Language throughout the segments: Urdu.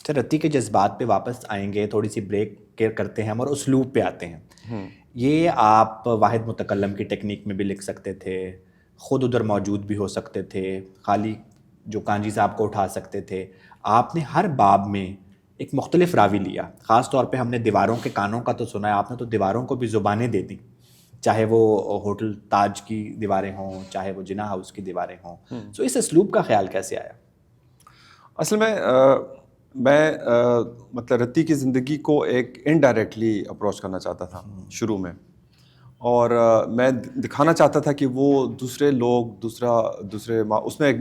رتی کے جذبات پہ واپس آئیں گے, تھوڑی سی بریک کرتے ہیں ہم اور اسلوب پہ آتے ہیں. یہ آپ واحد متکلم کی ٹیکنیک میں بھی لکھ سکتے تھے, خود ادھر موجود بھی ہو سکتے تھے, خالی جو کانجی صاحب کو اٹھا سکتے تھے. آپ نے ہر باب میں ایک مختلف راوی لیا. خاص طور پہ ہم نے دیواروں کے کانوں کا تو سنا ہے, آپ نے تو دیواروں کو بھی زبانیں دے دیں, چاہے وہ ہوٹل تاج کی دیواریں ہوں, چاہے وہ جناح ہاؤس کی دیواریں ہوں. سو اس اسلوب کا خیال کیسے آیا؟ اصل میں مطلب رتی کی زندگی کو ایک انڈائریکٹلی اپروچ کرنا چاہتا تھا شروع میں, اور میں دکھانا چاہتا تھا کہ وہ دوسرے لوگ دوسرے اس میں ایک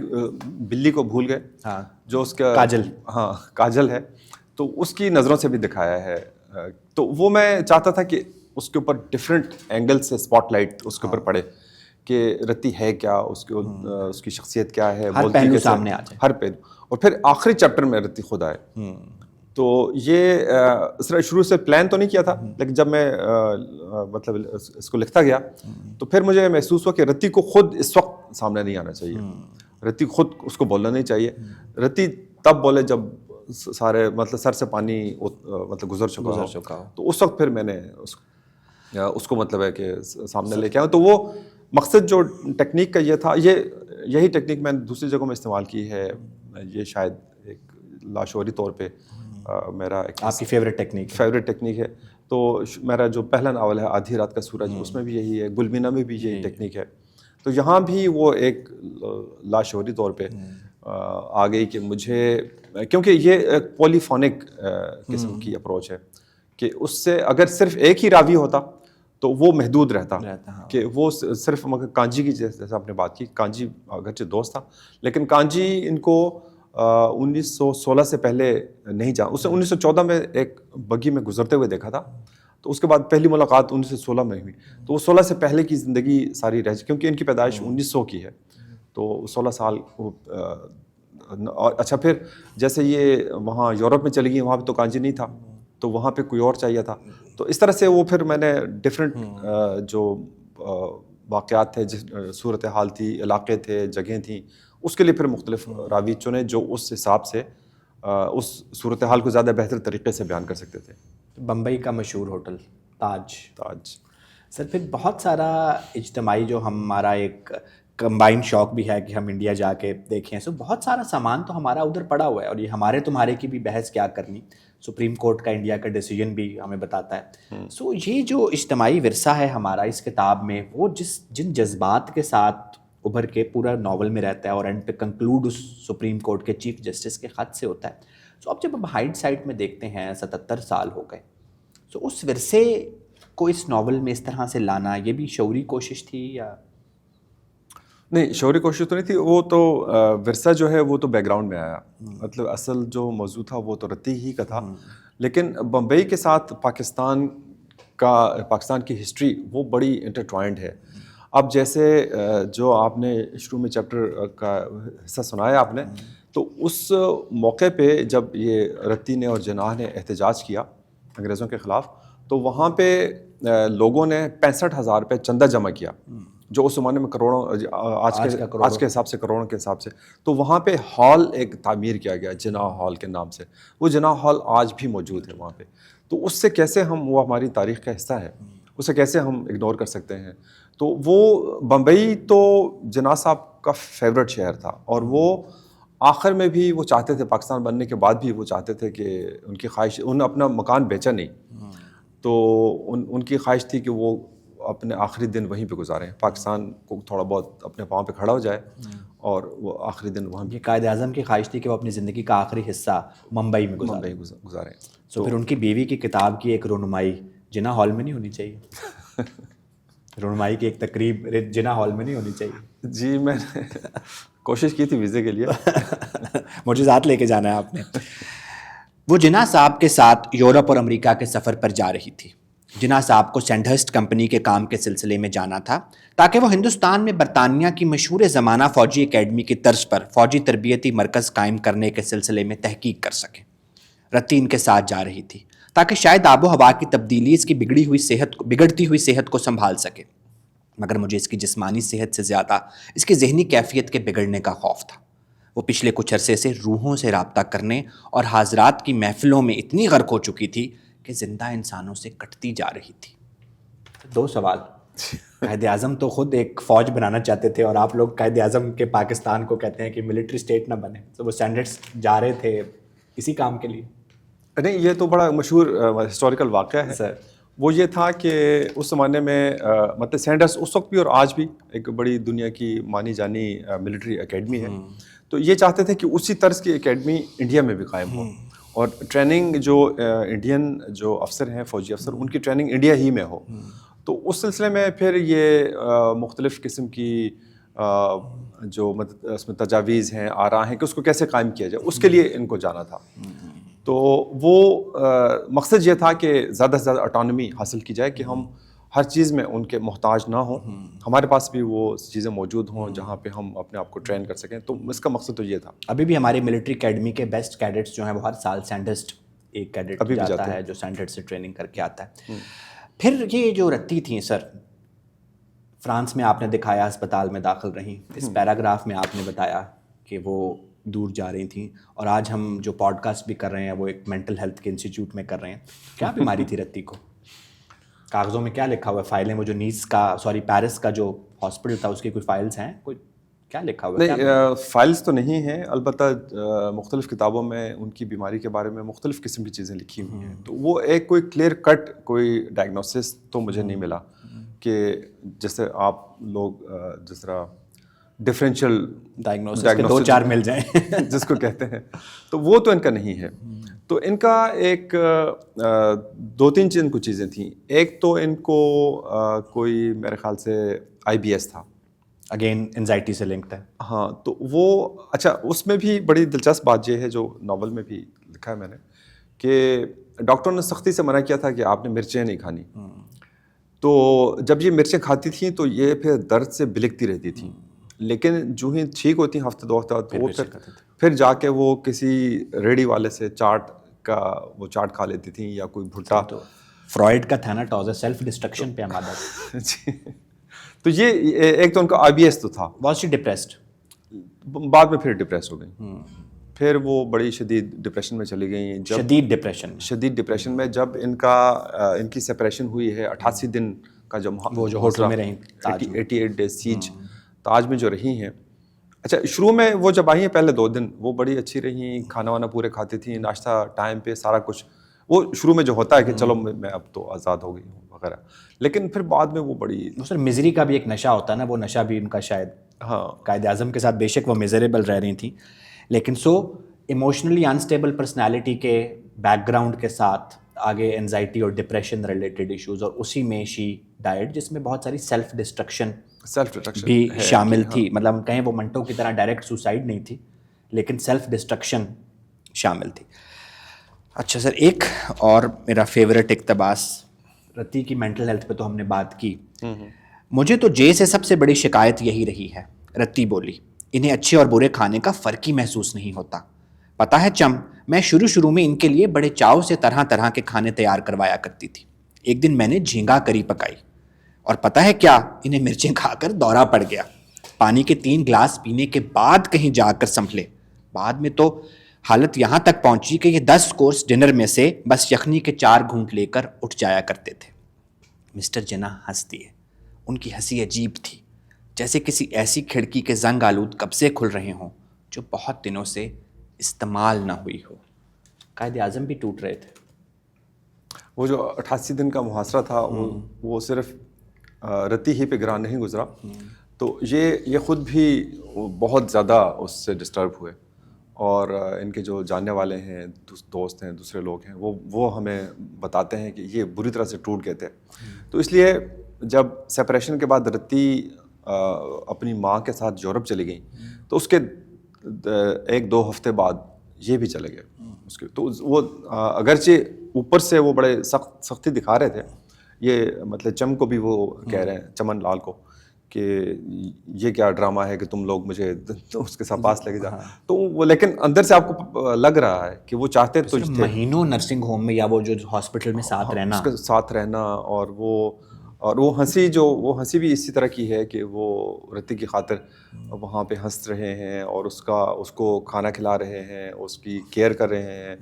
بلی کو بھول گئے, ہاں, جو اس کا کاجل ہے, تو اس کی نظروں سے بھی دکھایا ہے. تو وہ میں چاہتا تھا کہ اس کے اوپر ڈفرینٹ اینگل سے اسپاٹ لائٹ اس کے اوپر پڑے کہ رتی ہے کیا, اس کی شخصیت کیا ہے, ہر پہلو سامنے آ جائے, ہر پہلو. اور پھر آخری چیپٹر میں رتی خود آئے. تو یہ شروع سے پلان تو نہیں کیا تھا, لیکن جب میں مطلب اس کو لکھتا گیا تو پھر مجھے محسوس ہوا کہ رتی کو خود اس وقت سامنے نہیں آنا چاہیے, رتی خود اس کو بولنا نہیں چاہیے. رتی تب بولے جب سارے مطلب سر سے پانی مطلب گزر چکا ہو, تو اس وقت پھر میں نے اس کو مطلب ہے کہ سامنے لے کے آیا. تو وہ مقصد جو ٹیکنیک کا یہ تھا, یہی ٹیکنیک میں نے دوسری جگہوں میں استعمال کی ہے. یہ شاید ایک لاشعوری طور پہ میرا آپ کی فیوریٹ ٹیکنیک ہے. تو میرا جو پہلا ناول ہے آدھی رات کا سورج, اس میں بھی یہی ہے, گلمینا میں بھی یہی ٹیکنیک ہے. تو یہاں بھی وہ ایک لاشعوری طور پہ آ گئی کہ مجھے, کیونکہ یہ ایک پولی فونک قسم کی اپروچ ہے کہ اس سے اگر صرف ایک ہی راوی ہوتا تو وہ محدود رہتا کہ وہ صرف کانجی کی, جیسے آپ نے بات کی, کانجی اگرچہ دوست تھا لیکن کانجی ان کو 1916 سے پہلے نہیں جانا. اس نے 1914 میں ایک بگی میں گزرتے ہوئے دیکھا تھا, تو اس کے بعد پہلی ملاقات 1916 میں ہوئی. تو وہ 16 سے پہلے کی زندگی ساری رہ, کیونکہ ان کی پیدائش 1900 کی ہے, تو 16 سال. اور اچھا پھر جیسے یہ وہاں یورپ میں چلی گئی, وہاں پہ تو کانجی نہیں تھا, تو وہاں پہ کوئی اور چاہیے تھا. تو اس طرح سے وہ پھر میں نے ڈفرینٹ جو واقعات تھے, صورتحال تھی, علاقے تھے, جگہیں تھیں, اس کے لیے پھر مختلف راوی چنے جو اس حساب سے اس صورتحال کو زیادہ بہتر طریقے سے بیان کر سکتے تھے. بمبئی کا مشہور ہوٹل تاج. سر پھر بہت سارا اجتماعی جو ہمارا ایک کمبائن شوق بھی ہے کہ ہم انڈیا جا کے دیکھیں, سو بہت سارا سامان تو ہمارا ادھر پڑا ہوا ہے, اور یہ ہمارے تمہارے کی بھی بحث کیا کرنی, سپریم کورٹ کا انڈیا کا ڈیسیجن بھی ہمیں بتاتا ہے. سو یہ جو اجتماعی ورثہ ہے ہمارا اس کتاب میں, وہ جن جذبات کے ساتھ ابھر کے پورا ناول میں رہتا ہے اور اینڈ پہ کنکلوڈ اس سپریم کورٹ کے چیف جسٹس کے خط سے ہوتا ہے. سو اب جب ہم ہائیڈ سائٹ میں دیکھتے ہیں 77 سال ہو گئے, سو اس ورثے کو اس ناول میں اس طرح سے لانا, یہ بھی شعوری کوشش تھی یا نہیں؟ شعوری کوشش تو نہیں تھی, وہ تو ورثہ جو ہے وہ تو بیک گراؤنڈ میں آیا. مطلب اصل جو موضوع تھا وہ تو رتی ہی کا تھا, لیکن بمبئی کے ساتھ پاکستان کی ہسٹری وہ بڑی انٹرٹوائنڈ ہے. اب جیسے جو آپ نے شروع میں چیپٹر کا حصہ سنایا آپ نے, تو اس موقع پہ جب یہ رتی نے اور جناح نے احتجاج کیا انگریزوں کے خلاف, تو وہاں پہ لوگوں نے 65,000 روپے چندہ جمع کیا, جو اس زمانے میں کروڑوں, آج کے حساب سے کروڑوں کے حساب سے. تو وہاں پہ ہال ایک تعمیر کیا گیا جناح ہال کے نام سے. وہ جناح ہال آج بھی موجود ہے وہاں پہ. تو اس سے کیسے وہ ہماری تاریخ کا حصہ ہے, اسے کیسے ہم اگنور کر سکتے ہیں. تو وہ بمبئی تو جناح صاحب کا فیوریٹ شہر تھا, اور وہ آخر میں بھی وہ چاہتے تھے, پاکستان بننے کے بعد بھی وہ چاہتے تھے کہ ان کی خواہش, انہوں نے اپنا مکان بیچا نہیں, تو ان کی خواہش تھی کہ وہ اپنے آخری دن وہیں پہ گزاریں, پاکستان کو تھوڑا بہت اپنے پاؤں پہ کھڑا ہو جائے, اور وہ آخری دن وہاں. یہ قائد اعظم کی خواہش تھی کہ وہ اپنی زندگی کا آخری حصہ ممبئی میں گزاریں. تو پھر ان کی بیوی کی کتاب کی ایک رونمائی جناح ہال میں نہیں ہونی چاہیے؟ رونمائی کی ایک تقریب جناح ہال میں نہیں ہونی چاہیے؟ جی میں نے کوشش کی تھی ویزے کے لیے. معجزات لے کے جانا ہے آپ نے. وہ جناح صاحب کے ساتھ یورپ اور امریکہ کے سفر پر جا رہی تھی. جناح صاحب کو سینڈہرسٹ کمپنی کے کام کے سلسلے میں جانا تھا تاکہ وہ ہندوستان میں برطانیہ کی مشہور زمانہ فوجی اکیڈمی کی طرز پر فوجی تربیتی مرکز قائم کرنے کے سلسلے میں تحقیق کر سکیں. رتی ان کے ساتھ جا رہی تھی تاکہ شاید آب و ہوا کی تبدیلی اس کی بگڑتی ہوئی صحت کو سنبھال سکے, مگر مجھے اس کی جسمانی صحت سے زیادہ اس کی ذہنی کیفیت کے بگڑنے کا خوف تھا. وہ پچھلے کچھ عرصے سے روحوں سے رابطہ کرنے اور حاضرات کی محفلوں میں اتنی غرق ہو چکی تھی کہ زندہ انسانوں سے کٹتی جا رہی تھی. 2 سوال. قائد اعظم تو خود ایک فوج بنانا چاہتے تھے اور آپ لوگ قائد اعظم کے پاکستان کو کہتے ہیں کہ ملٹری اسٹیٹ نہ بنے. تو وہ سینڈرز جا رہے تھے اسی کام کے لیے. نہیں, یہ تو بڑا مشہور ہسٹوریکل واقعہ ہے سر. وہ یہ تھا کہ اس زمانے میں مطلب سینڈرز اس وقت بھی اور آج بھی ایک بڑی دنیا کی مانی جانی ملٹری اکیڈمی ہے. تو یہ چاہتے تھے کہ اسی طرز کی اکیڈمی انڈیا میں بھی قائم ہو اور ٹریننگ جو انڈین جو افسر ہیں, فوجی افسر, ان کی ٹریننگ انڈیا ہی میں ہو. تو اس سلسلے میں پھر یہ مختلف قسم کی جو مطلب اس میں تجاویز ہیں, آراء ہیں کہ اس کو کیسے قائم کیا جائے, اس کے لیے ان کو جانا تھا. تو وہ مقصد یہ تھا کہ زیادہ سے زیادہ اٹانومی حاصل کی جائے کہ ہم ہر چیز میں ان کے محتاج نہ ہوں, ہمارے پاس بھی وہ چیزیں موجود ہوں جہاں پہ ہم اپنے آپ کو ٹرین کر سکیں. تو اس کا مقصد تو یہ تھا. ابھی بھی ہماری ملٹری اکیڈمی کے بیسٹ کیڈٹس جو ہیں وہ ہر سال سینڈرز ایک کیڈٹ ابھی بھی جاتا ہے جو سینڈرز سے ٹریننگ کر کے آتا ہے. پھر یہ جو رتی تھیں سر, فرانس میں آپ نے دکھایا اسپتال میں داخل رہیں, اس پیراگراف میں آپ نے بتایا کہ وہ دور جا رہی تھیں, اور آج ہم جو پوڈ کاسٹ بھی کر رہے ہیں وہ ایک مینٹل ہیلتھ کے انسٹیٹیوٹ میں کر رہے ہیں. کیا بیماری تھی رتی کو؟ کاغذوں میں کیا لکھا ہوا ہے؟ فائلیں وہ جو نیس کا پیرس کا جو ہاسپٹل تھا اس کی کوئی فائلز ہیں؟ کوئی کیا لکھا ہوا ہے؟ نہیں, فائلز تو نہیں ہیں, البتہ مختلف کتابوں میں ان کی بیماری کے بارے میں مختلف قسم کی چیزیں لکھی ہوئی ہیں. تو وہ ایک کوئی کلیئر کٹ کوئی ڈائگنوسس تو مجھے نہیں ملا کہ جیسے آپ لوگ جس طرح ڈفرینشیل ڈائگنوسس کے 2-4 مل جائیں جس کو کہتے ہیں, تو وہ تو ان کا نہیں ہے. تو ان کا ایک 2-3 ان کو چیزیں تھیں. ایک تو ان کو کوئی میرے خیال سے IBS تھا, اگین انزائٹی سے لنکڈ ہے. ہاں, تو وہ اچھا اس میں بھی بڑی دلچسپ بات یہ ہے جو ناول میں بھی لکھا ہے میں نے کہ ڈاکٹر نے سختی سے منع کیا تھا کہ آپ نے مرچیں نہیں کھانی. تو جب یہ مرچیں کھاتی تھیں تو یہ پھر درد سے بلکتی رہتی تھیں, لیکن جو ہی ٹھیک ہوتی ہیں ہفتے 2 ہفتہ تو وہ پھر جا کے وہ کسی ریڑھی والے سے چاٹ کھا لیتی تھیں یا کوئی بھٹا. تو فرائڈ کا تھا نا ٹاز سیلف ڈسٹرکشن پہ ہمارا. جی, تو یہ ایک تو ان کا IBS تو تھا. Was she depressed? بعد میں پھر ڈپریس ہو گئی, پھر وہ بڑی شدید ڈپریشن میں چلی گئیں. شدید ڈپریشن میں جب ان کی سپریشن ہوئی ہے 88 دن کا وہ جو ہوٹل میں رہیں 88 ڈیز سیج تاج میں جو رہی ہیں. اچھا, شروع میں وہ جب آئی ہیں پہلے 2 دن وہ بڑی اچھی رہیں, کھانا وانا پورے کھاتی تھیں, ناشتہ ٹائم پہ, سارا کچھ وہ شروع میں جو ہوتا ہے کہ چلو میں اب تو آزاد ہو گئی ہوں وغیرہ. لیکن پھر بعد میں وہ بڑی سر مزری کا بھی ایک نشہ ہوتا ہے نا, وہ نشہ بھی ان کا شاید. ہاں, قائد اعظم کے ساتھ بے شک وہ میزریبل رہ رہی تھیں, لیکن ایموشنلی انسٹیبل پرسنالٹی کے بیک گراؤنڈ کے ساتھ آگے انزائٹی اور ڈپریشن ریلیٹڈ ایشوز, اور اسی میں شی ڈائٹ جس میں بہت ساری سیلف ڈسٹرکشن بھی شامل تھی. مطلب ہم کہیں وہ منٹو کی طرح ڈائریکٹ سوسائڈ نہیں تھی, لیکن سیلف ڈسٹرکشن شامل تھی. اچھا سر, ایک اور میرا فیوریٹ اقتباس, رتی کی مینٹل ہیلتھ پہ تو ہم نے بات کی, مجھے تو جے سے سب سے بڑی شکایت یہی رہی ہے. رتی بولی, انہیں اچھے اور برے کھانے کا فرق ہی محسوس نہیں ہوتا. پتہ ہے چم, میں شروع میں ان کے لیے بڑے چاؤ سے طرح کے کھانے تیار کروایا کرتی تھی. ایک دن میں نے جھینگا کری پکائی, اور پتہ ہے کیا, انہیں مرچیں کھا کر دورہ پڑ گیا. پانی کے 3 گلاس پینے کے بعد کہیں جا کر سنبھلے. بعد میں تو حالت یہاں تک پہنچی کہ یہ 10 کورس ڈنر میں سے بس یخنی کے 4 گھونٹ لے کر اٹھ جایا کرتے تھے. مسٹر جناح ہنس دیے. ان کی ہنسی عجیب تھی, جیسے کسی ایسی کھڑکی کے زنگ آلود قبضے کھل رہے ہوں جو بہت دنوں سے استعمال نہ ہوئی ہو. قائد اعظم بھی ٹوٹ رہے تھے. وہ جو 88 دن کا محاصرہ تھا وہ صرف رتی ہی پہ گرا نہیں گزرا, تو یہ خود بھی بہت زیادہ اس سے ڈسٹرب ہوئے, اور ان کے جو جاننے والے ہیں, دوست ہیں, دوسرے لوگ ہیں, وہ ہمیں بتاتے ہیں کہ یہ بری طرح سے ٹوٹ گئے تھے. تو اس لیے جب سپریشن کے بعد رتی اپنی ماں کے ساتھ یورپ چلی گئیں تو اس کے 1-2 ہفتے بعد یہ بھی چلے گئے اس کے. تو وہ اگرچہ اوپر سے وہ بڑے سختی دکھا رہے تھے, یہ مطلب چم کو بھی وہ کہہ رہے ہیں, چمن لال کو, کہ یہ کیا ڈرامہ ہے کہ تم لوگ مجھے اس کے ساتھ پاس لے کے جا. تو وہ لیکن اندر سے آپ کو لگ رہا ہے کہ وہ چاہتے تو مہینوں نرسنگ ہوم میں یا وہ جو ہاسپٹل میں ساتھ رہنا, اس کے ساتھ رہنا, اور وہ اور وہ ہنسی بھی اسی طرح کی ہے کہ وہ رتی کی خاطر وہاں پہ ہنس رہے ہیں اور اس کو کھانا کھلا رہے ہیں, اس کی کیئر کر رہے ہیں,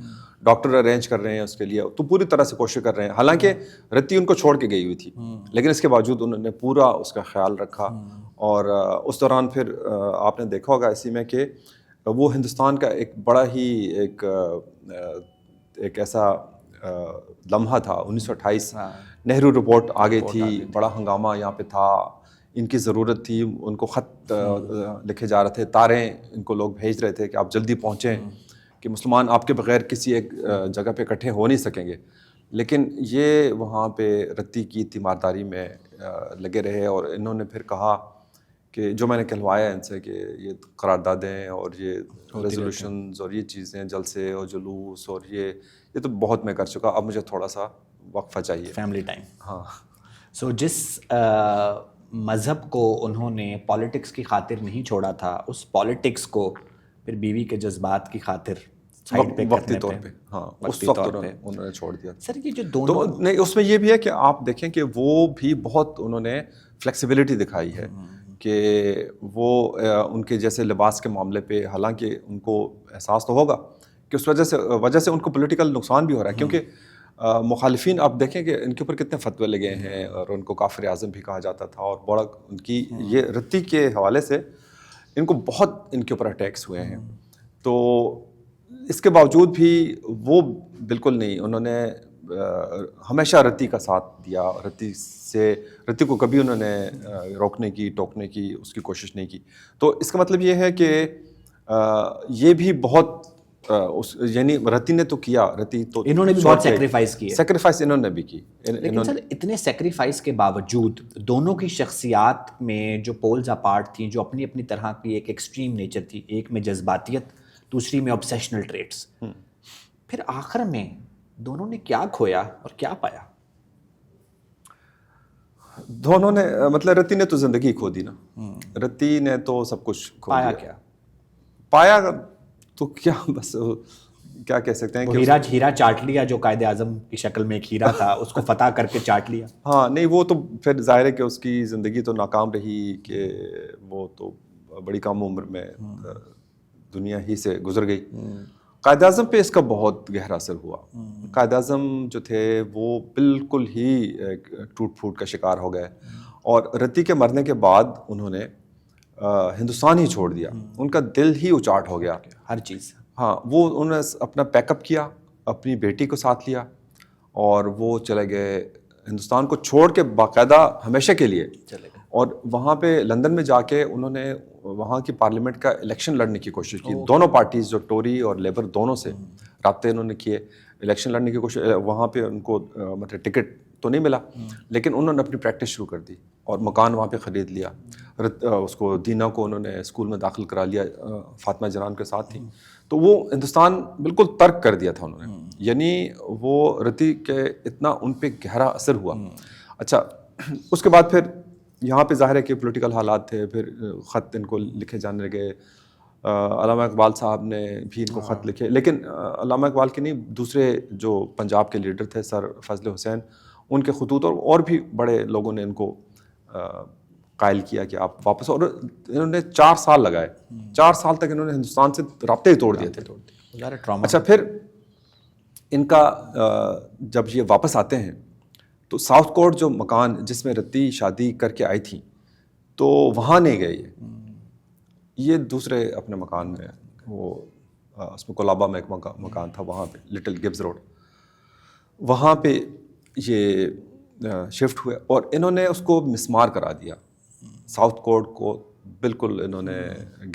ڈاکٹر ارینج کر رہے ہیں اس کے لیے, تو پوری طرح سے کوشش کر رہے ہیں. حالانکہ رتی ان کو چھوڑ کے گئی ہوئی تھی, لیکن اس کے باوجود انہوں نے پورا اس کا خیال رکھا. اور اس دوران پھر آپ نے دیکھا ہوگا اسی میں کہ وہ ہندوستان کا ایک بڑا ہی ایک ایسا لمحہ تھا 1928. نہرو رپورٹ آ گئی تھی, بڑا ہنگامہ یہاں پہ تھا, ان کی ضرورت تھی, ان کو خط لکھے جا رہے تھے, تاریں ان کو لوگ بھیج رہے تھے کہ آپ جلدی پہنچیں کہ مسلمان آپ کے بغیر کسی ایک جگہ پہ اکٹھے ہو نہیں سکیں گے. لیکن یہ وہاں پہ رتی کی تیمارداری میں لگے رہے اور انہوں نے پھر کہا کہ جو میں نے کہلوایا ان سے کہ یہ قراردادیں اور یہ ریزولوشنز اور یہ چیزیں جلسے اور جلوس اور یہ تو بہت میں کر چکا, اب مجھے تھوڑا سا وقفہ چاہیے, فیملی ٹائم. ہاں. سو جس مذہب کو انہوں نے پالیٹکس کی خاطر نہیں چھوڑا تھا, اس پالیٹکس کو پھر بیوی کے جذبات کی خاطر سائڈ پہ وقتی طور پہ, ہاں اس وقت انہوں نے چھوڑ دیا. سر یہ جو دونوں نہیں, اس میں یہ بھی ہے کہ آپ دیکھیں کہ وہ بھی بہت انہوں نے فلیکسیبلٹی دکھائی ہے کہ وہ ان کے جیسے لباس کے معاملے پہ, حالانکہ ان کو احساس تو ہوگا کہ اس وجہ سے ان کو پولیٹیکل نقصان بھی ہو رہا ہے, کیونکہ مخالفین آپ دیکھیں کہ ان کے اوپر کتنے فتوے لگے ہیں اور ان کو کافر اعظم بھی کہا جاتا تھا, اور بڑا ان کی یہ رتی کے حوالے سے ان کو بہت ان کے اوپر اٹیکس ہوئے ہیں. تو اس کے باوجود بھی وہ بالکل نہیں, انہوں نے ہمیشہ رتی کا ساتھ دیا, رتی کو کبھی انہوں نے روکنے کی ٹوکنے کی اس کی کوشش نہیں کی. تو اس کا مطلب یہ ہے کہ یہ بھی بہت یعنی رتی نے تو کیا, رتی تو انہوں نے بھی بہت سیکریفائس کی ہے, سیکریفائس انہوں نے بھی کی. لیکن سر اتنے سیکریفائس کے باوجود دونوں کی شخصیات میں جو پولز اپارٹ تھیں, جو اپنی اپنی طرح کی ایک ایکسٹریم نیچر تھی, ایک میں جذباتیت, دوسری میں آبسیشنل ٹریٹس, پھر آخر میں دونوں نے کیا کھویا اور کیا پایا؟ دونوں نے مطلب رتی نے تو زندگی کھو دی نا, رتی نے تو سب کچھ کھو دیا. کیا پایا تو کیا, بس کیا کہہ سکتے ہیں کہ ہیرا چاٹ لیا, جو قائد اعظم کی شکل میں ایک ہیرا تھا, اس کو فتح کر کے چاٹ لیا. ہاں نہیں, وہ تو پھر ظاہر ہے کہ اس کی زندگی تو ناکام رہی, کہ وہ تو بڑی کم عمر میں دنیا ہی سے گزر گئی. قائد اعظم پہ اس کا بہت گہرا اثر ہوا. قائد اعظم جو تھے وہ بالکل ہی ٹوٹ پھوٹ کا شکار ہو گئے, اور رتی کے مرنے کے بعد انہوں نے ہندوستان ہی چھوڑ دیا. ان کا دل ہی اچاٹ ہو گیا ہر چیز. ہاں, وہ انہوں نے اپنا پیک اپ کیا, اپنی بیٹی کو ساتھ لیا اور وہ چلے گئے ہندوستان کو چھوڑ کے, باقاعدہ ہمیشہ کے لیے چلے گئے. اور وہاں پہ لندن میں جا کے انہوں نے وہاں کی پارلیمنٹ کا الیکشن لڑنے کی کوشش کی. دونوں پارٹیز, جو ٹوری اور لیبر, دونوں سے رابطے انہوں نے کیے, الیکشن لڑنے کی کوشش. وہاں پہ ان کو مطلب ٹکٹ تو نہیں ملا, لیکن انہوں نے اپنی پریکٹس شروع کر دی اور مکان وہاں پہ خرید لیا. اس کو دینا کو انہوں نے اسکول میں داخل کرا لیا, فاطمہ جنان کے ساتھ تھی. تو وہ ہندوستان بالکل ترک کر دیا تھا انہوں نے, یعنی وہ رتی کے اتنا ان پہ گہرا اثر ہوا. اچھا, اس کے بعد پھر یہاں پہ ظاہر ہے کہ پولیٹیکل حالات تھے, پھر خط ان کو لکھے جانے لگے. علامہ اقبال صاحب نے بھی ان کو خط لکھے, لیکن علامہ اقبال کے نہیں, دوسرے جو پنجاب کے لیڈر تھے سر فضل حسین, ان کے خطوط اور بھی بڑے لوگوں نے ان کو قائل کیا کہ آپ واپس. اور انہوں نے 4 سال لگائے, 4 سال تک انہوں نے ہندوستان سے رابطے ہی توڑ دیے تھے. اچھا, پھر ان کا جب یہ واپس آتے ہیں تو ساؤتھ کورٹ جو مکان جس میں رتی شادی کر کے آئی تھیں, تو وہاں نہیں گئے. یہ دوسرے اپنے مکان میں, وہ اس میں کولابا میں ایک مکان تھا, وہاں پہ لٹل گبز روڈ, وہاں پہ یہ شفٹ ہوئے اور انہوں نے اس کو مسمار کرا دیا. ساؤتھ کورٹ کو بالکل انہوں نے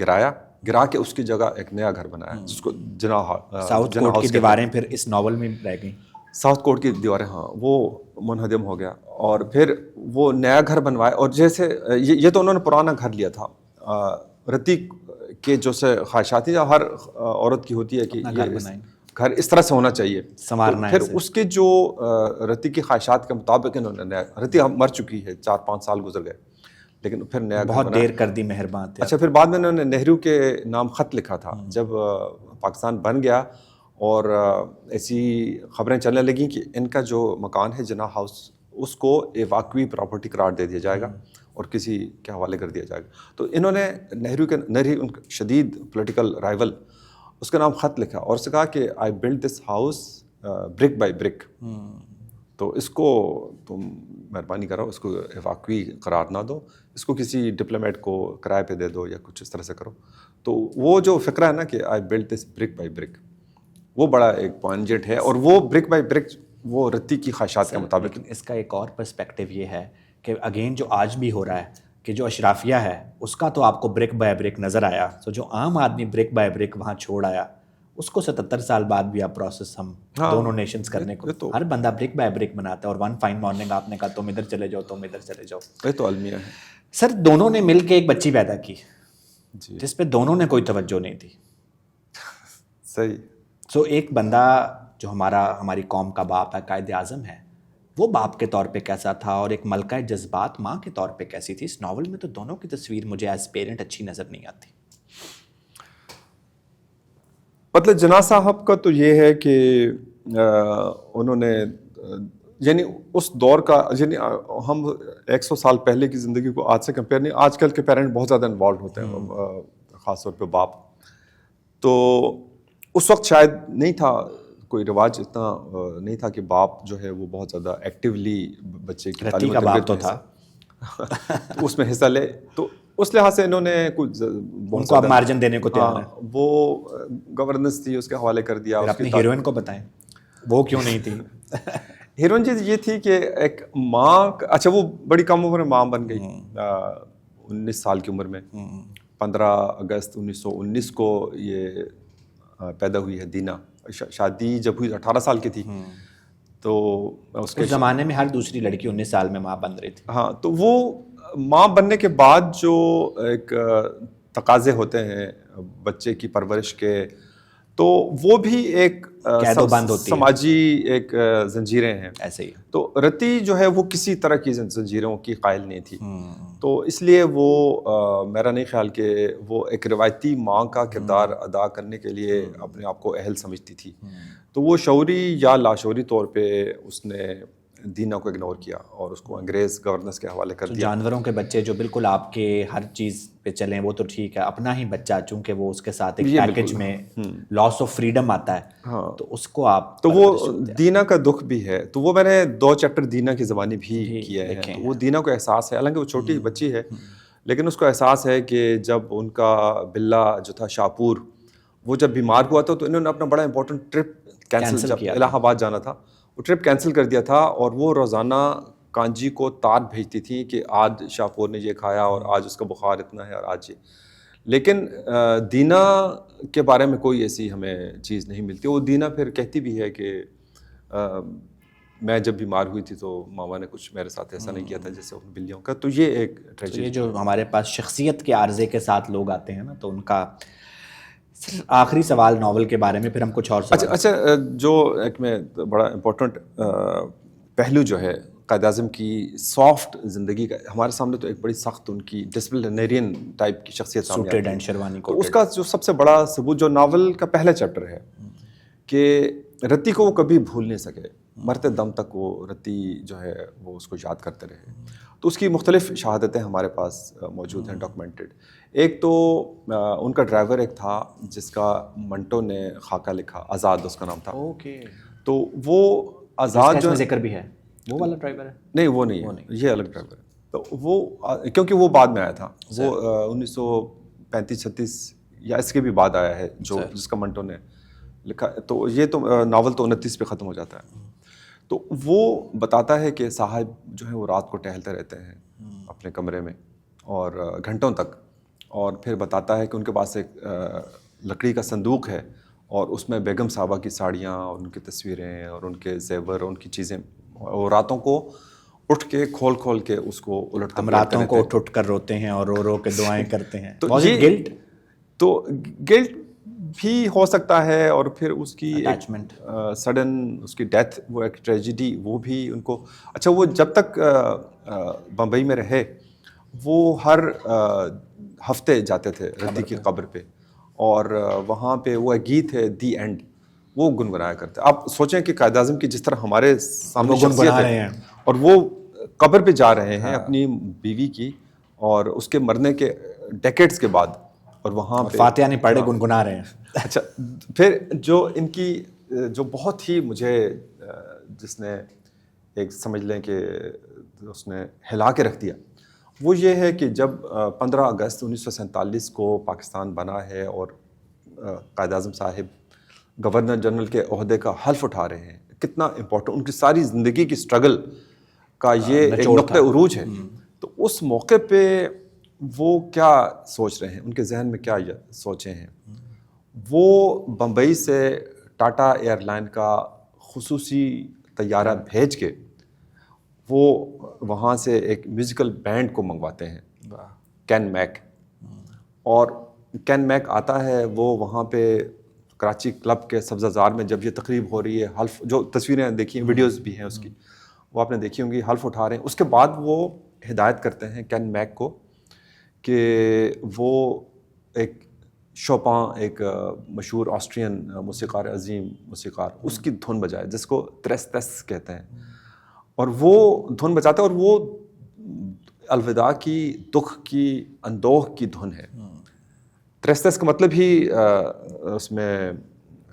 گرا کے اس کی جگہ ایک نیا گھر بنایا, جس کو ساؤتھ کورٹ کی دیواریں پھر اس ناول میں رہ گئیں. ساؤتھ کورٹ کی دیواریں, ہاں, وہ منہدم ہو گیا. اور پھر وہ نیا گھر بنوایا, اور جیسے یہ تو انہوں نے پرانا گھر لیا تھا. رتی کے جو سے خواہشات تھی, ہر عورت کی ہوتی ہے کہ یہ گھر اس طرح سے ہونا چاہیے, سنوارنا. پھر اس کے جو رتی کی خواہشات کے مطابق انہوں نے, رتی مر چکی ہے, 4-5 سال گزر گئے, لیکن پھر نیا بہت دیر کر دی, مہربان. اچھا, پھر بعد میں انہوں نے نہرو کے نام خط لکھا تھا جب پاکستان بن گیا, اور ایسی خبریں چلنے لگیں کہ ان کا جو مکان ہے جناح ہاؤس, اس کو ایواکوی پراپرٹی قرار دے دیا جائے گا اور کسی کے حوالے کر دیا جائے گا. تو انہوں نے نہرو ان شدید پولیٹیکل رائیول اس کا نام خط لکھا اور اس سے کہا کہ I build this house brick by brick, تو اس کو تم مہربانی کرو اس کو ایواکوی قرار نہ دو, اس کو کسی ڈپلومیٹ کو کرائے پہ دے دو یا کچھ اس طرح سے کرو. تو وہ جو فکرہ ہے نا کہ I build this brick by برک, وہ بڑا ایک پوائنٹنٹ ہے, اور وہ برک بائی برک وہ رتی کی خواہشات کے مطابق. اس کا ایک اور پرسپیکٹیو یہ ہے کہ اگین جو آج بھی ہو رہا ہے کہ جو اشرافیہ ہے اس کا تو آپ کو برک بائی برک نظر آیا, تو جو عام آدمی برک بائی برک وہاں چھوڑ آیا اس کو 77 سال بعد بھی آپ پروسیس ہم دونوں نیشنز کرنے کو, ہر بندہ برک بائی برک بناتا ہے, اور ون فائن مارننگ آپ نے کہا تم ادھر چلے جاؤ, تم ادھر چلے جاؤ. یہ تو المیہ ہے. سر دونوں نے مل کے ایک بچی پیدا کی جس پہ دونوں نے کوئی توجہ نہیں دی. صحیح. سو ایک بندہ جو ہماری قوم کا باپ ہے, قائد اعظم ہے, وہ باپ کے طور پہ کیسا تھا, اور ایک ملکہ جذبات ماں کے طور پہ کیسی تھی. اس ناول میں تو دونوں کی تصویر مجھے ایز پیرنٹ اچھی نظر نہیں آتی. مطلب جناح صاحب کا تو یہ ہے کہ انہوں نے یعنی اس دور کا, یعنی ہم 100 سال پہلے کی زندگی کو آج سے کمپیئر نہیں, آج کل کے پیرنٹ بہت زیادہ انوالوڈ ہوتے ہیں, خاص طور پہ باپ. تو اس وقت شاید نہیں تھا کوئی رواج اتنا نہیں تھا کہ باپ جو ہے وہ بہت زیادہ ایکٹیولی بچے کی تعلیم کا باپ تو تھا اس میں حصہ لے. تو اس لحاظ سے انہوں نے کچھ ان کو مارجن دینے کو تیار ہے. وہ گورننس تھی اس کے حوالے کر دیا. اپنی ہیروئن کو بتائیں وہ کیوں نہیں تھی. ہیروئن جی یہ تھی کہ ایک ماں, اچھا وہ بڑی کم عمر میں ماں بن گئی, 19 سال کی عمر میں. 15 اگست 1919 کو یہ پیدا ہوئی ہے دینا. شادی جب ہوئی 18 سال کی تھی, تو اس کے زمانے میں ہر دوسری لڑکی 19 سال میں ماں بن رہی تھی. ہاں, تو وہ ماں بننے کے بعد جو ایک تقاضے ہوتے ہیں بچے کی پرورش کے, تو وہ بھی ایک سماجی ایک زنجیریں ہیں ایسے ہی. تو رتی جو ہے وہ کسی طرح کی زنجیروں کی قائل نہیں تھی, تو اس لیے وہ میرا نہیں خیال کہ وہ ایک روایتی ماں کا کردار ادا کرنے کے لیے اپنے آپ کو اہل سمجھتی تھی. تو وہ شعوری یا لاشعوری طور پہ اس نے دینا کو اگنور کیا اور اس کو انگریز گورننس کے حوالے کر دیا. جانوروں کے بچے جو بالکل آپ کے ہر چیز پہ چلیں وہ تو ٹھیک ہے, اپنا ہی بچہ چونکہ وہ اس کے ساتھ ایک پیکیج میں لاس آف فریڈم آتا ہے, تو اس کو آپ, تو وہ دینا کا دکھ بھی ہے. تو وہ میں نے 2 چیپٹر دینا کی زبانی بھی کیا ہے. وہ دینا کو احساس ہے, حالانکہ وہ چھوٹی بچی ہے, لیکن اس کو احساس ہے کہ جب ان کا بلا جو تھا شاپور, وہ جب بیمار ہوا تھا تو انہوں نے اپنا بڑا امپورٹنٹ ٹرپ کینسل کیا, الہ آباد جانا تھا, وہ ٹرپ کینسل کر دیا تھا. اور وہ روزانہ کانجی کو تار بھیجتی تھی کہ آج شاپور نے یہ کھایا اور آج اس کا بخار اتنا ہے اور آج یہ. لیکن دینا کے بارے میں کوئی ایسی ہمیں چیز نہیں ملتی. وہ دینا پھر کہتی بھی ہے کہ میں جب بیمار ہوئی تھی تو ماما نے کچھ میرے ساتھ ایسا نہیں کیا تھا جیسے ان بلیوں کا. تو یہ ایک ٹریجڈی. یہ جو ہمارے پاس شخصیت کے عارضے کے ساتھ لوگ آتے ہیں نا, تو ان کا آخری سوال ناول کے بارے میں, پھر ہم کچھ اور سوال. اچھا جو ایک میں بڑا امپورٹنٹ پہلو جو ہے قائد اعظم کی سافٹ زندگی کا, ہمارے سامنے تو ایک بڑی سخت ان کی ڈسپلنیرین ٹائپ کی شخصیت سامنے آتی ہے. شیروانی کو اس کا جو سب سے بڑا ثبوت جو ناول کا پہلا چیپٹر ہے کہ رتی کو وہ کبھی بھول نہیں سکے, مرتے دم تک وہ رتی جو ہے وہ اس کو یاد کرتے رہے. تو اس کی مختلف شہادتیں ہمارے پاس موجود ہیں ڈاکومنٹڈ. ایک تو ان کا ڈرائیور ایک تھا جس کا منٹو نے خاکہ لکھا, آزاد اس کا نام تھا. تو وہ آزاد جو ذکر بھی ہے, وہ والا ڈرائیور ہے؟ نہیں وہ نہیں ہے, یہ الگ ڈرائیور ہے. تو وہ کیونکہ وہ بعد میں آیا تھا, وہ 1935-36 یا اس کے بھی بعد آیا ہے جو جس کا منٹو نے لکھا. تو یہ تو ناول تو 29 پہ ختم ہو جاتا ہے. تو وہ بتاتا ہے کہ صاحب جو ہے وہ رات کو ٹہلتے رہتے ہیں اپنے کمرے میں اور گھنٹوں تک, اور پھر بتاتا ہے کہ ان کے پاس ایک لکڑی کا صندوق ہے اور اس میں بیگم صاحبہ کی ساڑیاں اور ان کی تصویریں اور ان کے زیور اور ان کی چیزیں, اور راتوں کو اٹھ کے کھول کے اس کو الٹتے. ہم راتوں کو اٹھ کر روتے ہیں اور رو کے دعائیں کرتے ہیں. تو یہ گلٹ بھی ہو سکتا ہے, اور پھر اس کی سڈن اس کی ڈیتھ, وہ ایک ٹریجڈی, وہ بھی ان کو. اچھا وہ جب تک بمبئی میں رہے وہ ہر ہفتے جاتے تھے رتی کی قبر پہ, اور وہاں پہ وہ ایک گیت ہے دی اینڈ, وہ گنگنایا کرتے. آپ سوچیں کہ قائد اعظم کی جس طرح ہمارے سامنے شخصیت ہے, اور وہ قبر پہ جا رہے ہیں اپنی بیوی کی اور اس کے مرنے کے ڈیکیڈز کے بعد, اور وہاں پہ فاتحہ نہیں پڑھے گنگنا رہے ہیں. اچھا, پھر جو ان کی جو بہت ہی مجھے جس نے ایک سمجھ لیں کہ اس نے ہلا کے رکھ دیا, وہ یہ ہے کہ جب 15 اگست 1947 کو پاکستان بنا ہے اور قائد اعظم صاحب گورنر جنرل کے عہدے کا حلف اٹھا رہے ہیں, کتنا امپورٹنٹ ان کی ساری زندگی کی اسٹرگل کا یہ ایک نقطہ عروج ہے. تو اس موقع پہ وہ کیا سوچ رہے ہیں, ان کے ذہن میں کیا سوچے ہیں. وہ بمبئی سے ٹاٹا ایئر لائن کا خصوصی طیارہ بھیج کے وہ وہاں سے ایک میوزیکل بینڈ کو منگواتے ہیں, کین میک. اور کین میک آتا ہے, وہ وہاں پہ کراچی کلب کے سبزہ زار میں جب یہ تقریب ہو رہی ہے, حلف, جو تصویریں دیکھی ہیں, ویڈیوز بھی ہیں اس کی, وہ آپ نے دیکھی ہوں گی, حلف اٹھا رہے ہیں. اس کے بعد وہ ہدایت کرتے ہیں کین میک کو کہ وہ ایک شوپان, ایک مشہور آسٹرین موسیقار, عظیم موسیقار, اس کی دھن بجائے جس کو تریس تیس کہتے ہیں, اور وہ دھن بجاتے ہیں. اور وہ الوداع کی, دکھ کی, اندوہ کی دھن ہے. تریس تیس کا مطلب ہی اس میں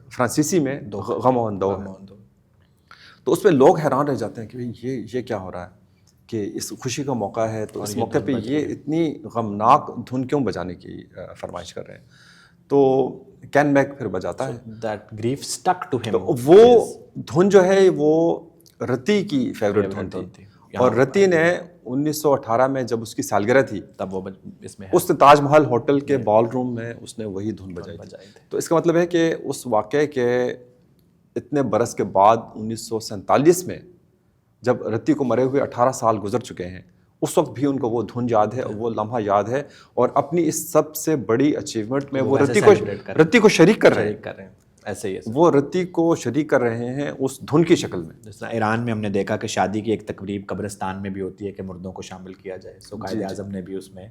فرانسیسی میں غم و اندوہ ہے. تو اس پہ لوگ حیران رہ جاتے ہیں کہ یہ کیا ہو رہا ہے کہ اس خوشی کا موقع ہے تو اس موقع پہ یہ اتنی غمناک دھن کیوں بجانے کی فرمائش کر رہے ہیں. تو کین میک پھر بجاتا ہے. That grief stuck to him. تو وہ دھن جو ہے وہ رتی کی فیوریٹ دھن تھی, اور رتی نے 1918 میں جب اس کی سالگرہ تھی تب وہ اس میں اس تاج محل ہوٹل کے بال روم میں اس نے وہی دھن بجائی تھی. تو اس کا مطلب ہے کہ اس واقعے کے اتنے برس کے بعد 1947 میں جب رتی کو مرے ہوئے 18 سال گزر چکے ہیں, اس وقت بھی ان کو وہ دھن یاد ہے, وہ لمحہ یاد ہے, اور اپنی اس سب سے بڑی اچیومنٹ میں وہ رتی کو شریک کر رہے ہیں. ایسے ہی وہ رتی کو شریک کر رہے ہیں اس دھن کی شکل میں. جس طرح ایران میں ہم نے دیکھا کہ شادی کی ایک تقریب قبرستان میں بھی ہوتی ہے کہ مردوں کو شامل کیا جائے. سو قائد اعظم نے بھی اس میں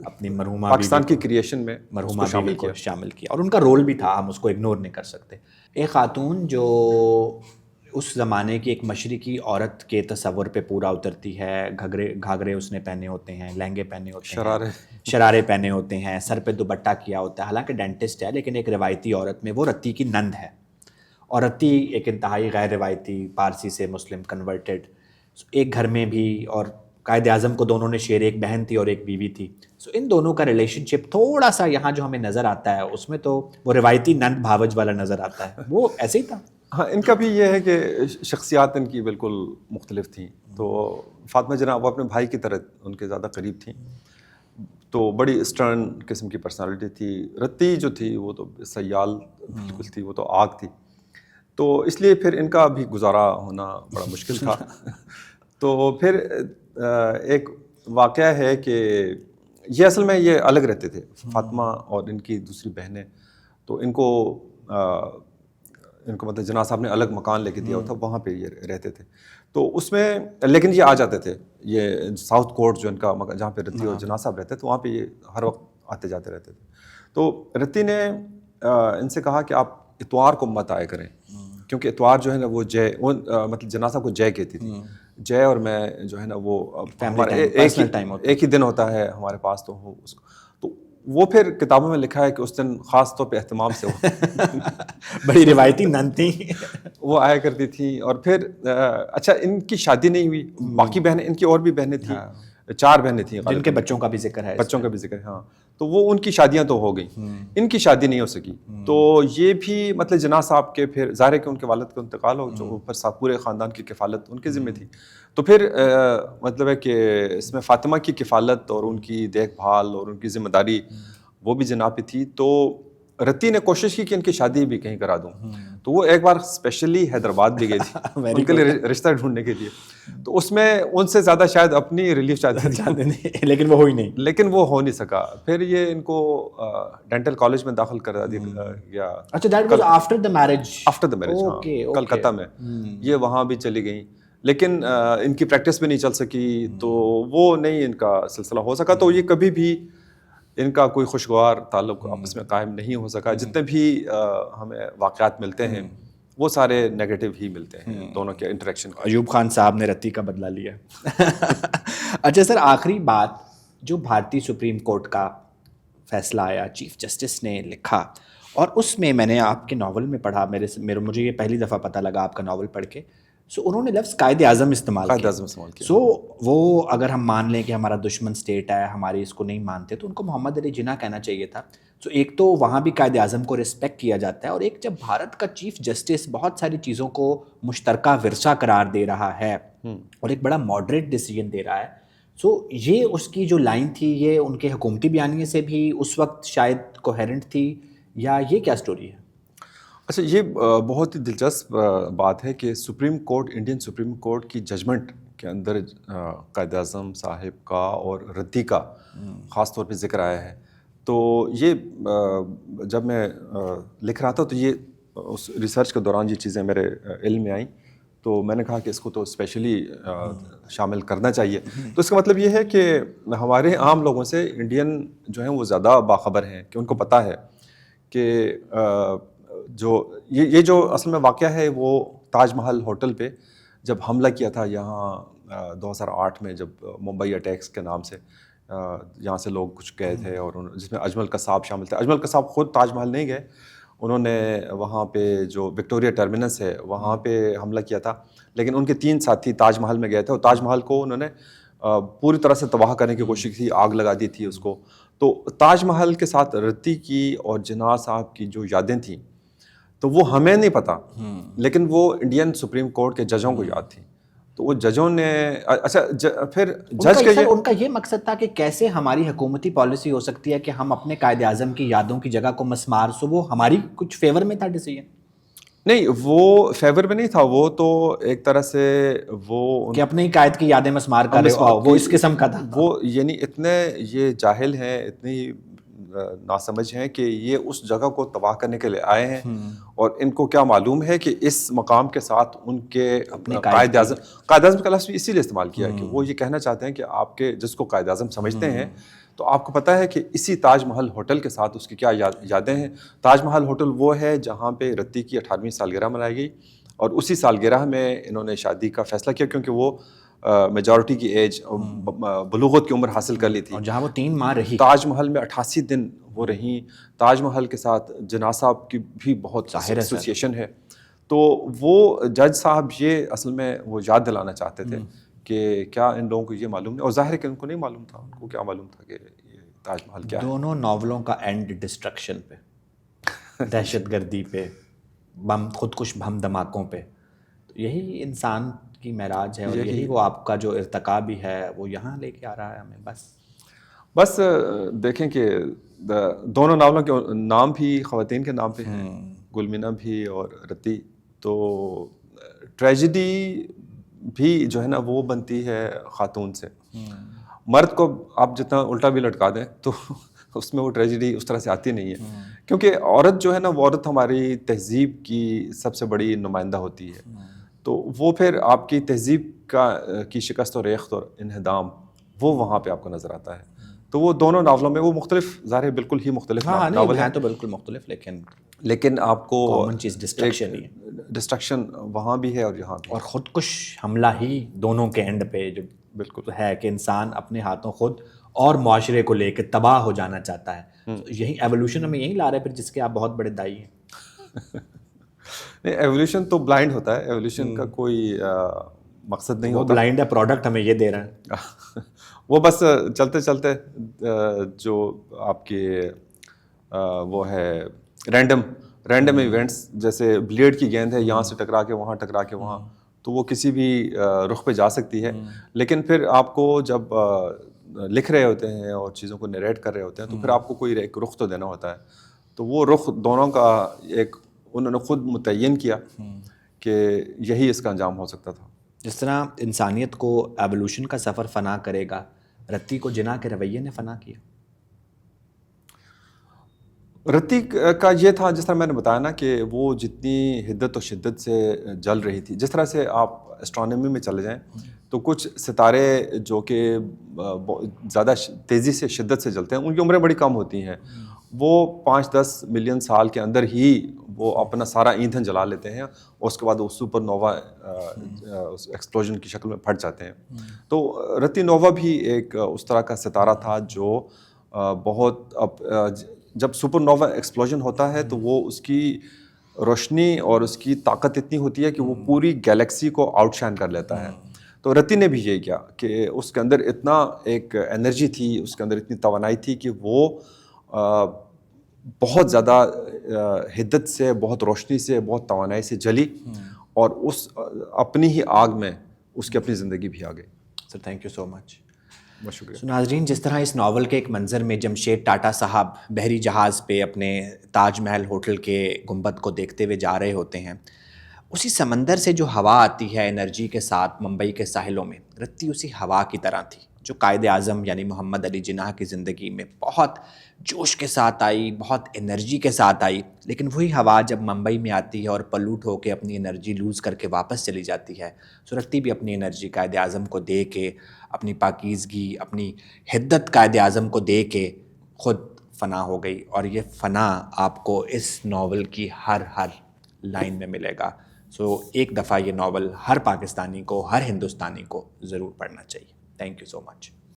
اپنی مرحومہ پاکستان کی کریشن میں مرحومہ بیوی کو شامل کیا, اور ان کا رول بھی تھا, ہم اس کو اگنور نہیں کر سکتے. ایک خاتون جو اس زمانے کی ایک مشرقی عورت کے تصور پہ پورا اترتی ہے, گھاگرے اس نے پہنے ہوتے ہیں, لہنگے پہنے ہوتے ہیں, شرارے پہنے ہوتے ہیں, سر پہ دوپٹہ کیا ہوتا ہے, حالانکہ ڈینٹسٹ ہے لیکن ایک روایتی عورت میں وہ رتی کی نند ہے. اور رتی ایک انتہائی غیر روایتی, پارسی سے مسلم کنورٹڈ, ایک گھر میں بھی, اور قائد اعظم کو دونوں نے شیئر, ایک بہن تھی اور ایک بیوی تھی. سو ان دونوں کا ریلیشن شپ تھوڑا سا یہاں جو ہمیں نظر آتا ہے اس میں تو وہ روایتی نند بھاوج والا نظر آتا ہے, وہ ایسے ہی تھا. ہاں, ان کا بھی یہ ہے کہ شخصیات ان کی بالکل مختلف تھیں. تو فاطمہ جناح وہ اپنے بھائی کی طرح ان کے زیادہ قریب تھیں, تو بڑی اسٹرن قسم کی پرسنالٹی تھی. رتی جو تھی وہ تو سیال بالکل تھی, وہ تو آگ تھی. تو اس لیے پھر ان کا بھی گزارا ہونا بڑا مشکل تھا. تو پھر ایک واقعہ ہے کہ یہ اصل میں یہ الگ رہتے تھے, فاطمہ اور ان کی دوسری بہنیں. تو ان کو مطلب جناح صاحب نے الگ مکان لے کے دیا تھا, وہاں پہ یہ رہتے تھے. تو اس میں لیکن یہ آ جاتے تھے, یہ ساؤتھ کورٹ جو ان کا جہاں پہ رتی اور جناح صاحب رہتے تھے, وہاں پہ یہ ہر وقت آتے جاتے رہتے تھے. تو رتی نے ان سے کہا کہ آپ اتوار کو مت آئے کریں, کیونکہ اتوار جو ہے نا وہ مطلب جناح صاحب کو جے کہتی تھی. جے اور میں جو ہے نا وہ ایک ہی دن ہوتا ہے ہمارے پاس, تو اس کو تو وہ پھر کتابوں میں لکھا ہے کہ اس دن خاص طور پہ اہتمام سے بڑی روایتی نند تھی وہ آیا کرتی تھی. اور پھر اچھا, ان کی شادی نہیں ہوئی, باقی بہنیں, ان کی اور بھی بہنیں تھیں, 4 بہنیں تھیں جن کے بچوں کا بھی ذکر ہے, بچوں کا بھی ذکر ہے. ہاں, تو وہ ان کی شادیاں تو ہو گئیں, ان کی شادی نہیں ہو سکی. تو یہ بھی مطلب جناح صاحب کے پھر ظاہر ہے کہ ان کے والد کا انتقال ہو, جو اوپر پورے خاندان کی کفالت ان کے ذمہ تھی. تو پھر مطلب ہے کہ اس میں فاطمہ کی کفالت اور ان کی دیکھ بھال اور ان کی ذمہ داری وہ بھی جناح پہ تھی. تو رتی نے کوشش کی کہ ان کی شادی بھی کہیں کرا دوں. تو وہ ایک بار اسپیشلی حیدرآباد بھی گئی تھی ان کے لیے رشتہ ڈھونڈنے کے لیے. تو اس میں ان سے زیادہ شاید اپنی ریلیف چاہتے تھے, لیکن وہ ہوئی نہیں, لیکن وہ ہو نہیں سکا. پھر یہ ان کو ڈینٹل کالج میں داخل کرا دیا گیا. اچھا, that was after the marriage. After the marriage, Calcutta میں. یہ وہاں بھی چلی گئیں, لیکن ان کی پریکٹس بھی نہیں چل سکی, تو وہ نہیں ان کا سلسلہ ہو سکا. تو یہ کبھی بھی ان کا کوئی خوشگوار تعلق آپس میں قائم نہیں ہو سکا. جتنے بھی ہمیں واقعات ملتے ہیں وہ سارے نیگیٹو ہی ملتے ہیں دونوں کے انٹریکشن. ایوب خان صاحب نے رتی کا بدلہ لیا. اچھا سر, آخری بات, جو بھارتی سپریم کورٹ کا فیصلہ آیا, چیف جسٹس نے لکھا, اور اس میں نے آپ کے ناول میں پڑھا, مجھے یہ پہلی دفعہ پتہ لگا آپ کا ناول پڑھ کے, سو انہوں نے لفظ قائد اعظم استعمال کیا. سو وہ اگر ہم مان لیں کہ ہمارا دشمن اسٹیٹ ہے, ہماری اس کو نہیں مانتے, تو ان کو محمد علی جناح کہنا چاہیے تھا. سو ایک تو وہاں بھی قائد اعظم کو رسپیکٹ کیا جاتا ہے, اور ایک جب بھارت کا چیف جسٹس بہت ساری چیزوں کو مشترکہ ورثہ قرار دے رہا ہے اور ایک بڑا ماڈریٹ ڈیسیجن دے رہا ہے, سو یہ اس کی جو لائن تھی یہ ان کے حکومتی بیانیے سے بھی اس وقت شاید کوہیرنٹ تھی, یا یہ کیا سٹوری ہے؟ اچھا, یہ بہت ہی دلچسپ بات ہے کہ supreme court, Indian supreme court کی ججمنٹ کے اندر قائد اعظم صاحب کا اور رتی کا خاص طور پہ ذکر آیا ہے. تو یہ جب میں لکھ رہا تھا تو یہ اس ریسرچ کے دوران یہ چیزیں میرے علم میں آئیں, تو میں نے کہا کہ اس کو تو اسپیشلی شامل کرنا چاہیے. تو اس کا مطلب یہ ہے کہ ہمارے عام لوگوں سے انڈین جو ہیں وہ زیادہ باخبر ہیں, کہ ان کو پتہ ہے کہ جو یہ جو اصل میں واقعہ ہے وہ تاج محل ہوٹل پہ جب حملہ کیا تھا یہاں 2008 میں, جب ممبئی اٹیکس کے نام سے یہاں سے لوگ کچھ گئے تھے, اور جس میں اجمل قصاب شامل تھے. اجمل قصاب خود تاج محل نہیں گئے, انہوں نے وہاں پہ جو وکٹوریا ٹرمینس ہے وہاں پہ حملہ کیا تھا, لیکن ان کے 3 ساتھی تاج محل میں گئے تھے, اور تاج محل کو انہوں نے پوری طرح سے تباہ کرنے کی کوشش کی, آگ لگا دی تھی اس کو. تو تاج محل کے ساتھ رتی کی اور جناح صاحب کی جو یادیں تھیں, تو وہ ہمیں نہیں پتہ, لیکن وہ انڈین سپریم کورٹ کے ججوں کو یاد تھی. تو وہ ججوں نے اچھا پھر جج کے ان کا یہ مقصد تھا کہ کیسے ہماری حکومتی پالیسی ہو سکتی ہے کہ ہم اپنے قائد اعظم کی یادوں کی جگہ کو مسمار, سو وہ ہماری کچھ فیور میں تھا ڈیسیجن؟ نہیں, وہ فیور میں نہیں تھا, وہ تو ایک طرح سے وہ کہ اپنے ہی قائد کی یادیں مسمار کر رہے ہو, وہ اس قسم کا تھا. وہ یعنی اتنے یہ جاہل ہیں, اتنی ناسمجھ ہیں کہ یہ اس جگہ کو تباہ کرنے کے لیے آئے ہیں, اور ان کو کیا معلوم ہے کہ اس مقام کے ساتھ ان کے اپنے قائد اعظم کا لفظ اسی لیے استعمال کیا کہ وہ یہ کہنا چاہتے ہیں کہ آپ کے جس کو قائد اعظم سمجھتے ہیں, تو آپ کو پتہ ہے کہ اسی تاج محل ہوٹل کے ساتھ اس کی کیا یادیں ہیں. تاج محل ہوٹل وہ ہے جہاں پہ رتی کی 18ویں سالگرہ منائی گئی, اور اسی سالگرہ میں انہوں نے شادی کا فیصلہ کیا, کیونکہ وہ میجورٹی کی ایج, بلوغت کی عمر حاصل کر لی تھی, اور جہاں وہ 3 ماہ رہی. تاج محل میں 88 دن وہ رہیں. تاج محل کے ساتھ جناح صاحب کی بھی بہت ایسوسیشن ہے. تو وہ جج صاحب یہ اصل میں وہ یاد دلانا چاہتے تھے کہ کیا ان لوگوں کو یہ معلوم ہے, اور ظاہر ہے کہ ان کو نہیں معلوم تھا. ان کو کیا معلوم تھا کہ یہ تاج محل کیا ہے. دونوں ناولوں کا اینڈ ڈسٹرکشن پہ, دہشت گردی پہ, خودکش بم دھماکوں پہ. تو یہی انسان کی معراج ہے, اور یہی وہ آپ کا جو ارتقا بھی ہے وہ یہاں لے کے آ رہا ہے ہمیں. بس دیکھیں کہ دونوں ناولوں کے نام بھی خواتین کے نام پہ ہیں, گلمینا بھی اور رتی. تو ٹریجڈی بھی جو ہے نا وہ بنتی ہے خاتون سے. مرد کو آپ جتنا الٹا بھی لٹکا دیں تو اس میں وہ ٹریجڈی اس طرح سے آتی نہیں ہے, کیونکہ عورت جو ہے نا وہ عورت ہماری تہذیب کی سب سے بڑی نمائندہ ہوتی ہے. تو وہ پھر آپ کی تہذیب کی شکست و ریخت اور انہدام وہ وہاں پہ آپ کو نظر آتا ہے. تو وہ دونوں ناولوں میں وہ مختلف, ظاہر بالکل ہی مختلف ناول ہیں تو بالکل مختلف, لیکن آپ کو کامن چیز ڈسٹرکشن وہاں بھی ہے اور یہاں بھی, اور خودکش حملہ ہی دونوں کے اینڈ پہ جو بالکل ہے کہ انسان اپنے ہاتھوں خود اور معاشرے کو لے کے تباہ ہو جانا چاہتا ہے. یہی ایولیوشن ہمیں یہی لا رہے پھر, جس کے آپ بہت بڑے دائی ہیں. ایولیوشن تو بلائنڈ ہوتا ہے, ایولیوشن کا کوئی مقصد نہیں ہوتا. بلائنڈ ہے, پروڈکٹ ہمیں یہ دے رہا ہے. وہ بس چلتے چلتے جو آپ کے وہ ہے رینڈم ایونٹس, جیسے بلیڈ کی گیند ہے, یہاں سے ٹکرا کے وہاں, ٹکرا کے وہاں, تو وہ کسی بھی رخ پہ جا سکتی ہے. لیکن پھر آپ کو جب لکھ رہے ہوتے ہیں اور چیزوں کو نریٹ کر رہے ہوتے ہیں تو پھر آپ کو کوئی ایک رخ تو دینا ہوتا ہے. تو وہ رخ دونوں کا ایک انہوں نے خود متعین کیا کہ یہی اس کا انجام ہو سکتا تھا. جس طرح انسانیت کو ایولیوشن کا سفر فنا کرے گا, رتی کو جناح کے رویے نے فنا کیا. رتی کا یہ تھا, جس طرح میں نے بتایا نا کہ وہ جتنی حدت و شدت سے جل رہی تھی, جس طرح سے آپ اسٹرانومی میں چلے جائیں تو کچھ ستارے جو کہ زیادہ تیزی سے شدت سے جلتے ہیں ان کی عمریں بڑی کم ہوتی ہیں. وہ 5-10 ملین سال کے اندر ہی وہ اپنا سارا ایندھن جلا لیتے ہیں اور اس کے بعد وہ سپر نووا ایکسپلوژن کی شکل میں پھٹ جاتے ہیں. تو رتی نووا بھی ایک اس طرح کا ستارہ تھا جو بہت جب سپر نووا ایکسپلوژن ہوتا ہے تو وہ اس کی روشنی اور اس کی طاقت اتنی ہوتی ہے کہ وہ پوری گیلیکسی کو آؤٹ شائن کر لیتا ہے. تو رتی نے بھی یہی کیا کہ اس کے اندر اتنا ایک انرجی تھی, اس کے اندر اتنی توانائی تھی کہ وہ بہت زیادہ حدت سے, بہت روشنی سے, بہت توانائی سے جلی اور اس اپنی ہی آگ میں اس کی اپنی زندگی بھی آ گئی. سر تھینک یو سو مچ. بہت شکریہ. ناظرین, جس طرح اس ناول کے ایک منظر میں جمشید ٹاٹا صاحب بحری جہاز پہ اپنے تاج محل ہوٹل کے گنبد کو دیکھتے ہوئے جا رہے ہوتے ہیں, اسی سمندر سے جو ہوا آتی ہے انرجی کے ساتھ ممبئی کے ساحلوں میں, رتی اسی ہوا کی طرح تھی جو قائد اعظم یعنی محمد علی جناح کی زندگی میں بہت جوش کے ساتھ آئی, بہت انرجی کے ساتھ آئی. لیکن وہی ہوا جب ممبئی میں آتی ہے اور پلوٹ ہو کے اپنی انرجی لوز کر کے واپس چلی جاتی ہے, سو رتی بھی اپنی انرجی قائد اعظم کو دے کے, اپنی پاکیزگی, اپنی حدت قائد اعظم کو دے کے خود فنا ہو گئی. اور یہ فنا آپ کو اس ناول کی ہر لائن میں ملے گا. سو ایک دفعہ یہ ناول ہر پاکستانی کو, ہر ہندوستانی کو ضرور پڑھنا چاہیے. Thank you so much.